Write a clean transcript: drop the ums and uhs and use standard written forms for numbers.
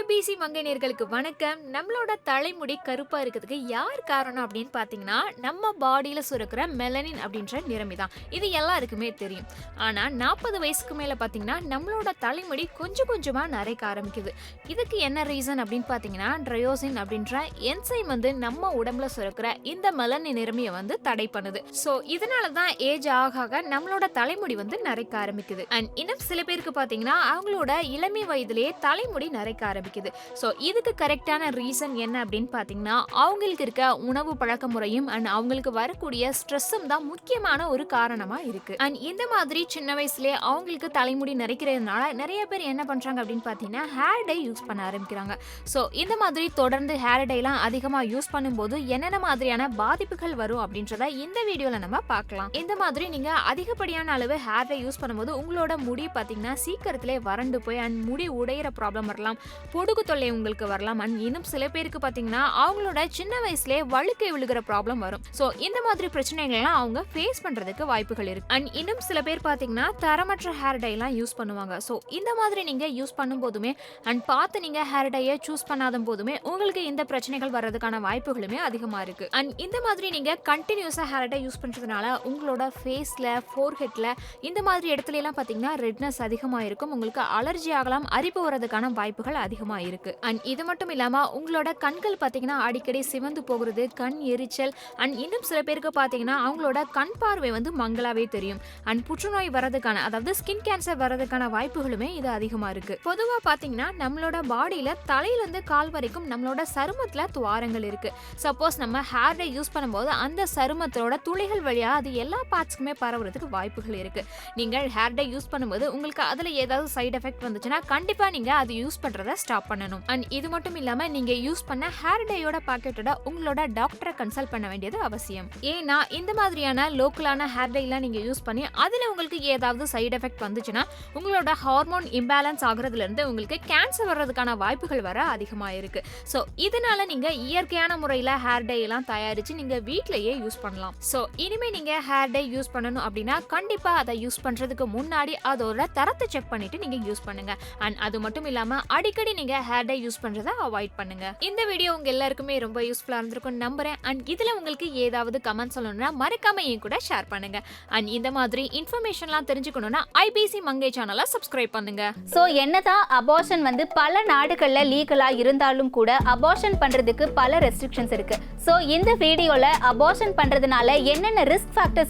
IBC மங்கையர்களுக்கு வணக்கம். நம்மளோட தலைமுடி கருப்பா இருக்கிறதுக்கு யார் காரணம் அப்படின்னு பார்த்தீங்கன்னா, நம்ம பாடியில சுரக்கிற மெலனின் அப்படின்ற நிறமி தான். இது எல்லாருக்குமே தெரியும். ஆனா 40 வயசுக்கு மேல பார்த்தீங்கன்னா நம்மளோட தலைமுடி கொஞ்சம் கொஞ்சமா நரைக்க ஆரம்பிக்குது. இதுக்கு என்ன ரீசன் அப்படின்னு பார்த்தீங்கன்னா, ட்ரையோசின் அப்படின்ற என்சைம் நம்ம உடம்புல சுரக்கிற இந்த மெலனின் நிறமியை தடை பண்ணுது. ஸோ இதனால தான் ஏஜ் ஆக ஆக நம்மளோட தலைமுடி நரைக்க ஆரம்பிக்குது. அண்ட் இன்னும் சில பேருக்கு பார்த்தீங்கன்னா அவங்களோட இளமை வயதிலேயே தலைமுடி நரைக்க ஆரம்பிக்குது. ஸோ இதுக்கு கரெக்டான ரீசன் என்ன அப்படின்னு பார்த்தீங்கன்னா, அவங்களுக்கு இருக்க உணவு பழக்க முறையும் அண்ட் அவங்களுக்கு வரக்கூடிய ஸ்ட்ரெஸ்ஸும் தான் முக்கியமான ஒரு காரணமா இருக்கு. அண்ட் இந்த மாதிரி சின்ன வயசுலேயே அவங்களுக்கு தலைமுடி நரைக்கிறதுனால நிறைய பேர் என்ன பண்றாங்க அப்படின்னு பார்த்தீங்கன்னா, ஹேர் டை யூஸ் பண்ண ஆரம்பிக்கிறாங்க. ஸோ இந்த மாதிரி தொடர்ந்து ஹேர் டைலாம் அதிகமாக யூஸ் பண்ணும்போது என்னென்ன மாதிரியான பாதிப்புகள் வரும் அப்படின்றத இந்த வீடியோவில் நம்ம பார்க்கலாம். இந்த மாதிரி நீங்க அதிகப்படியான அளவு ஹேர் டை யூஸ் பண்ணும்போது உங்களோட முடி பார்த்தீங்கன்னா சீக்கிரத்திலே வறண்டு போய் அண்ட் முடி உடையிற ப்ராப்ளம் வரலாம், பொடுகு தொல்லை உங்களுக்கு வரலாம். அண்ட் இன்னும் சில பேருக்கு பார்த்தீங்கன்னா அவங்களோட சின்ன வயசுலேயே வழுக்கை விழுகிற ப்ராப்ளம் வரும். ஸோ இந்த மாதிரி பிரச்சனைகள்லாம் அவங்க ஃபேஸ் பண்றதுக்கு வாய்ப்புகள் இருக்கு. அண்ட் இன்னும் சில பேர் பார்த்தீங்கன்னா தரமற்ற ஹேர் டைலாம் யூஸ் பண்ணுவாங்க. ஸோ இந்த மாதிரி நீங்க யூஸ் பண்ணும்போதுமே அண்ட் பார்த்து நீங்க ஹேர் டையை சூஸ் பண்ணாத போதுமே உங்களுக்கு இந்த பிரச்சனைகள் வர்றதுக்கான வாய்ப்புகளுமே அதிகமா இருக்கு. அண்ட் இந்த மாதிரி நீங்க கண்டினியூஸா ஹேர் டை யூஸ் பண்றதுனால உங்களோட ஃபேஸ்ல, ஃபோர்ஹெட்ல இந்த மாதிரி இடத்துல எல்லாம் பார்த்தீங்கன்னா ரெட்னஸ் அதிகமா இருக்கும். உங்களுக்கு அலர்ஜி ஆகலாம், அரிப்பு வரதுக்கான வாய்ப்புகள் அதிகமா இருக்கு. அண்ட் இது மட்டும் இல்லாம உங்களோட கண்கள் பார்த்தீங்கன்னா அடிக்கடி சிவந்து போகிறது, கண் எரிச்சல் அண்ட் இன்னும் சில பேருக்கு பார்த்தீங்கன்னா அவங்களோட கண் பார்வை மங்களாவே தெரியும். அண்ட் புற்றுநோய் வரதுக்கான, அதாவது ஸ்கின் கேன்சர் வரதுக்கான வாய்ப்புகளுமே இது அதிகமா இருக்கு. பொதுவா பார்த்தீங்கன்னா நம்மளோட பாடியில தலையிலிருந்து கால் வரைக்கும் நம்மளோட சருமத்துல துவாரங்கள் இருக்கு. சப்போஸ் நம்ம ஹேர் டை யூஸ் பண்ணும்போது அந்த சருமத்தோட துளைகள் வழியா அது எல்லா பார்ட்ஸ்க்குமே பரவுறதுக்கு வாய்ப்புகள் இருக்கு. நீங்கள் ஹேர் டை யூஸ் பண்ணும்போது உங்களுக்கு அதுல ஏதாவது சைடு எஃபெக்ட் வந்துச்சுன்னா கண்டிப்பா நீங்க அது யூஸ் பண்றத ஸ்டாப் பண்ணணும். அண்ட் இது மட்டும் இல்லாம நீங்க யூஸ் பண்ண ஹேர் டையோட பாக்கெட்டோட உங்களோட டாக்டரை கன்சல்ட் பண்ண வேண்டியது அவசியம். ஏன்னா இந்த மாதிரியான லோக்கலான ஹேர் டைலாம் நீங்க யூஸ் பண்ணி அதுல உங்களுக்கு ஏதாவது சைடு எஃபெக்ட் வந்துச்சுன்னா உங்களோட ஹார்மோன் இம்பேலன்ஸ் ஆகுறதுல இருந்து உங்களுக்கு கேன்சர் வர்றதுக்கான வாய்ப்புகள் வர அதிகமா இருக்கு. ஸோ இதனால நீங்க இயற்கையான முறையில ஹேர் டை எல்லாம் தயாரிச்சு நீங்க வீட்லயே யூஸ் பண்ணலாம். ஸோ இனிமே நீங்க ஹேர் டை யூஸ் பண்ணணும் அப்படின்னா கண்டிப்பா அதை யூஸ் பண்றதுக்கு முன்னாடி அதோட தரத்தை செக் பண்ணிட்டு நீங்க யூஸ் பண்ணுங்க. அண்ட் அது மட்டும் இல்லாம அடிக்கடி நீங்க ஹேர் டை யூஸ் பண்றத அவாய்ட் பண்ணுங்க. இந்த வீடியோ உங்க எல்லாருக்குமே ரொம்ப யூஸ்ஃபுல்லா இருந்திருக்கும் நம்புறேன். அண்ட் இதுல உங்களுக்கு ஏதாவது கமெண்ட் சொல்லணும்னா மறக்காம என் கூட ஷேர் பண்ணுங்க. அண்ட் இந்த மாதிரி இன்ஃபர்மேஷன்லாம் தெரிஞ்சுக்கணும்னா ஐபிசி மங்கை சேனலை சப்ஸ்கிரைப் பண்ணுங்க. ஸோ என்னதான் அபார்ஷன் பல நாடுகள்ல லீகலா இருந்தாலும் கூட அபார்ஷன் பண்றதுக்கு பல ரெஸ்ட்ரிக்ஷன்ஸ் இருக்கு. ஸோ இந்த வீடியோல அபார்ஷன் பண்றதுனால என்னென்ன ரிஸ்க் ஃபேக்டர்ஸ்